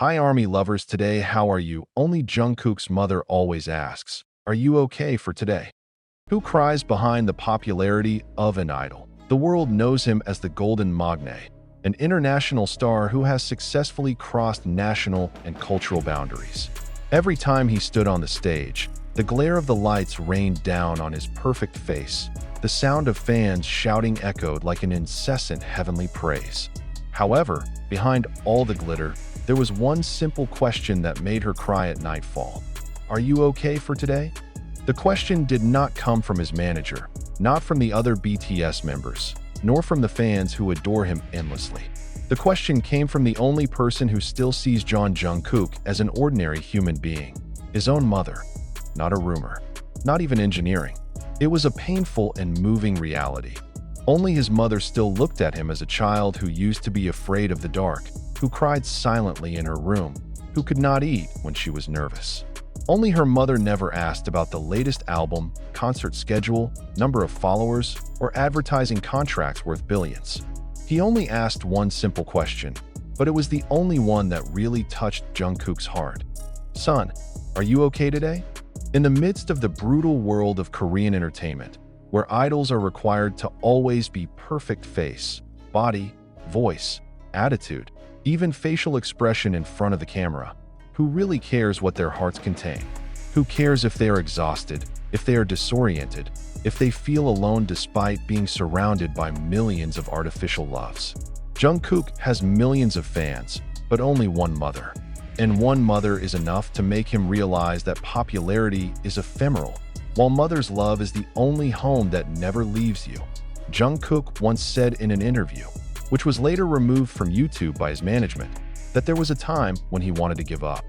Hi Army lovers, today how are you? Only Jungkook's mother always asks, are you okay for today? Who cries behind the popularity of an idol? The world knows him as the Golden Magne, an international star who has successfully crossed national and cultural boundaries. Every time he stood on the stage, the glare of the lights rained down on his perfect face. The sound of fans shouting echoed like an incessant heavenly praise. However, behind all the glitter, there was one simple question that made her cry at nightfall. Are you okay for today? The question did not come from his manager, not from the other BTS members, nor from the fans who adore him endlessly. The question came from the only person who still sees Jungkook as an ordinary human being, his own mother. Not a rumor, not even engineering. It was a painful and moving reality. Only his mother still looked at him as a child who used to be afraid of the dark, who cried silently in her room, who could not eat when she was nervous. Only her mother never asked about the latest album, concert schedule, number of followers, or advertising contracts worth billions. He only asked one simple question, but it was the only one that really touched Jungkook's heart. Son, are you okay today? In the midst of the brutal world of Korean entertainment, where idols are required to always be perfect face, body, voice, attitude, even facial expression in front of the camera, who really cares what their hearts contain? Who cares if they are exhausted, if they are disoriented, if they feel alone despite being surrounded by millions of artificial loves? Jungkook has millions of fans, but only one mother. And one mother is enough to make him realize that popularity is ephemeral, while mother's love is the only home that never leaves you. Jungkook once said in an interview, which was later removed from YouTube by his management, that there was a time when he wanted to give up.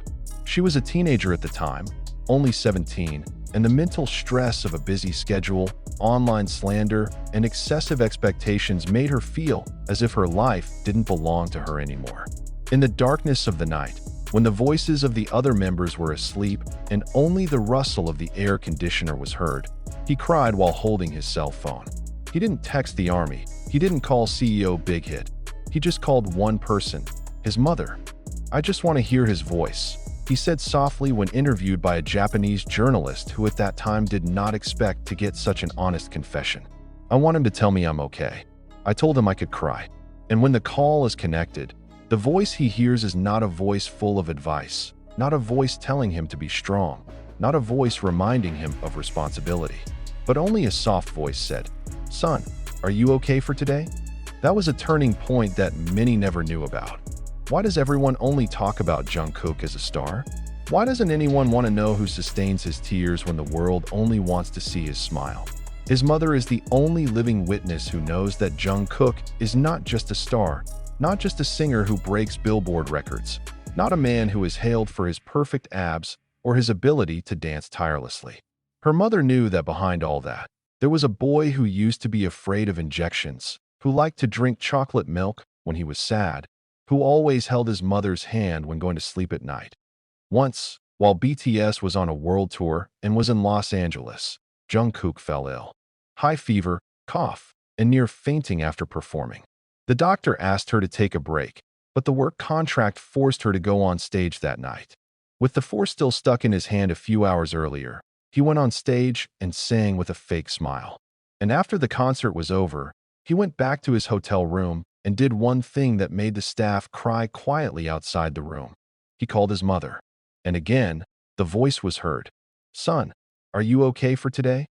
She was a teenager at the time, only 17, and the mental stress of a busy schedule, online slander, and excessive expectations made her feel as if her life didn't belong to her anymore. In the darkness of the night, when the voices of the other members were asleep and only the rustle of the air conditioner was heard, he cried while holding his cell phone. He didn't text the army. He didn't call CEO Big Hit. He just called one person, his mother. I just want to hear his voice, he said softly when interviewed by a Japanese journalist who at that time did not expect to get such an honest confession. I want him to tell me I'm okay. I told him I could cry. And when the call is connected, the voice he hears is not a voice full of advice, not a voice telling him to be strong, not a voice reminding him of responsibility, but only a soft voice said, "Son, are you okay for today?" That was a turning point that many never knew about. Why does everyone only talk about Jungkook as a star? Why doesn't anyone want to know who sustains his tears when the world only wants to see his smile? His mother is the only living witness who knows that Jungkook is not just a star, not just a singer who breaks Billboard records, not a man who is hailed for his perfect abs or his ability to dance tirelessly. Her mother knew that behind all that, there was a boy who used to be afraid of injections, who liked to drink chocolate milk when he was sad, who always held his mother's hand when going to sleep at night. Once, while BTS was on a world tour and was in Los Angeles, Jungkook fell ill. High fever, cough, and near fainting after performing. The doctor asked her to take a break, but the work contract forced her to go on stage that night. With the force still stuck in his hand a few hours earlier, he went on stage and sang with a fake smile. And after the concert was over, he went back to his hotel room and did one thing that made the staff cry quietly outside the room. He called his mother. And again, the voice was heard. "Son, are you okay for today?"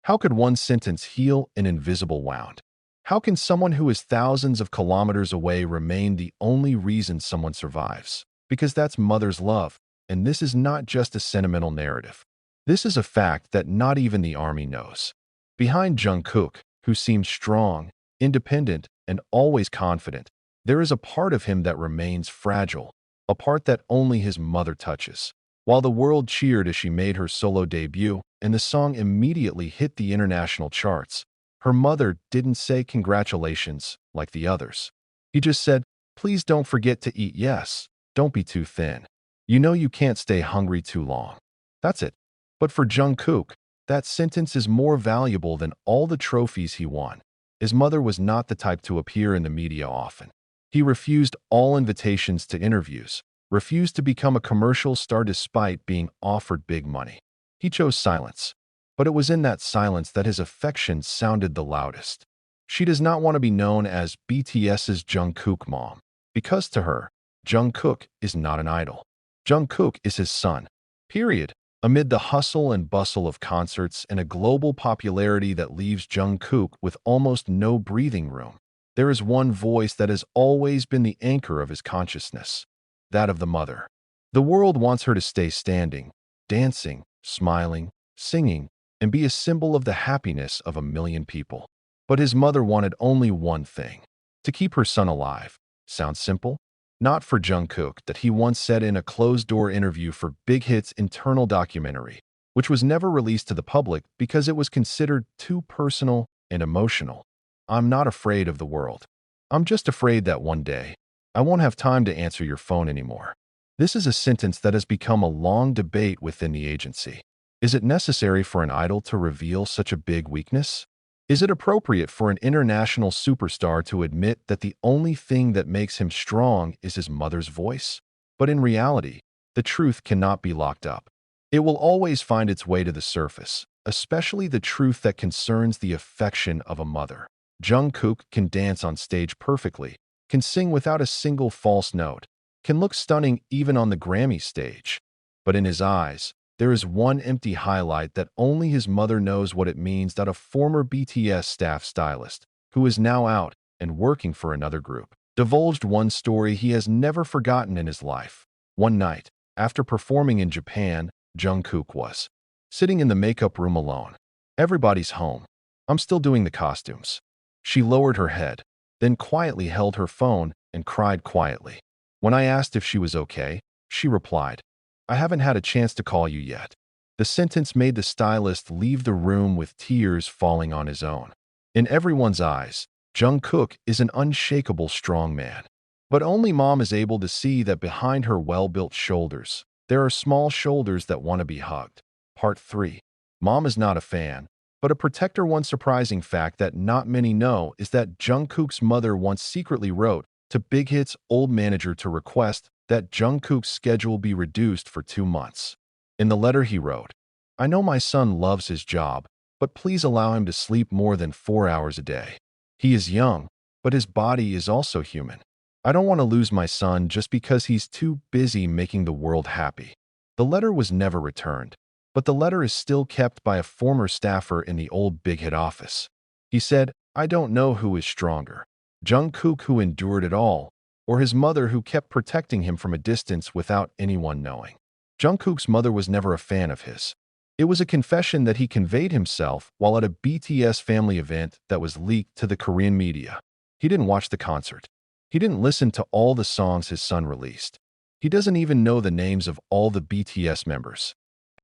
How could one sentence heal an invisible wound? How can someone who is thousands of kilometers away remain the only reason someone survives? Because that's mother's love, and this is not just a sentimental narrative. This is a fact that not even the army knows. Behind Jungkook, who seems strong, independent, and always confident, there is a part of him that remains fragile, a part that only his mother touches. While the world cheered as she made her solo debut and the song immediately hit the international charts, her mother didn't say congratulations like the others. He just said, "Please don't forget to eat. Yes, don't be too thin. You know you can't stay hungry too long." That's it. But for Jungkook, that sentence is more valuable than all the trophies he won. His mother was not the type to appear in the media often. He refused all invitations to interviews, refused to become a commercial star despite being offered big money. He chose silence, but it was in that silence that his affection sounded the loudest. She does not want to be known as BTS's Jungkook mom, because to her, Jungkook is not an idol. Jungkook is his son. Period. Amid the hustle and bustle of concerts and a global popularity that leaves Jungkook with almost no breathing room, there is one voice that has always been the anchor of his consciousness, that of the mother. The world wants her to stay standing, dancing, smiling, singing, and be a symbol of the happiness of a million people. But his mother wanted only one thing: to keep her son alive. Sounds simple? Not for Jungkook, that he once said in a closed-door interview for Big Hit's internal documentary, which was never released to the public because it was considered too personal and emotional. "I'm not afraid of the world. I'm just afraid that one day, I won't have time to answer your phone anymore." This is a sentence that has become a long debate within the agency. Is it necessary for an idol to reveal such a big weakness? Is it appropriate for an international superstar to admit that the only thing that makes him strong is his mother's voice? But in reality, the truth cannot be locked up. It will always find its way to the surface, especially the truth that concerns the affection of a mother. Jungkook can dance on stage perfectly, can sing without a single false note, can look stunning even on the Grammy stage. But in his eyes, there is one empty highlight that only his mother knows what it means. That a former BTS staff stylist, who is now out and working for another group, divulged one story he has never forgotten in his life. One night, after performing in Japan, Jungkook was sitting in the makeup room alone. "Everybody's home. I'm still doing the costumes." She lowered her head, then quietly held her phone and cried quietly. When I asked if she was okay, she replied, "I haven't had a chance to call you yet." The sentence made the stylist leave the room with tears falling on his own. In everyone's eyes, Jungkook is an unshakable strong man. But only mom is able to see that behind her well-built shoulders, there are small shoulders that want to be hugged. Part 3. Mom is not a fan, but a protector. One surprising fact that not many know is that Jungkook's mother once secretly wrote to Big Hit's old manager to request that Jungkook's schedule be reduced for 2 months. In the letter he wrote, "I know my son loves his job, but please allow him to sleep more than 4 hours a day. He is young, but his body is also human. I don't want to lose my son just because he's too busy making the world happy." The letter was never returned, but the letter is still kept by a former staffer in the old Big Hit office. He said, "I don't know who is stronger, Jungkook, who endured it all, or his mother, who kept protecting him from a distance without anyone knowing." Jungkook's mother was never a fan of his. It was a confession that he conveyed himself while at a BTS family event that was leaked to the Korean media. He didn't watch the concert. He didn't listen to all the songs his son released. He doesn't even know the names of all the BTS members.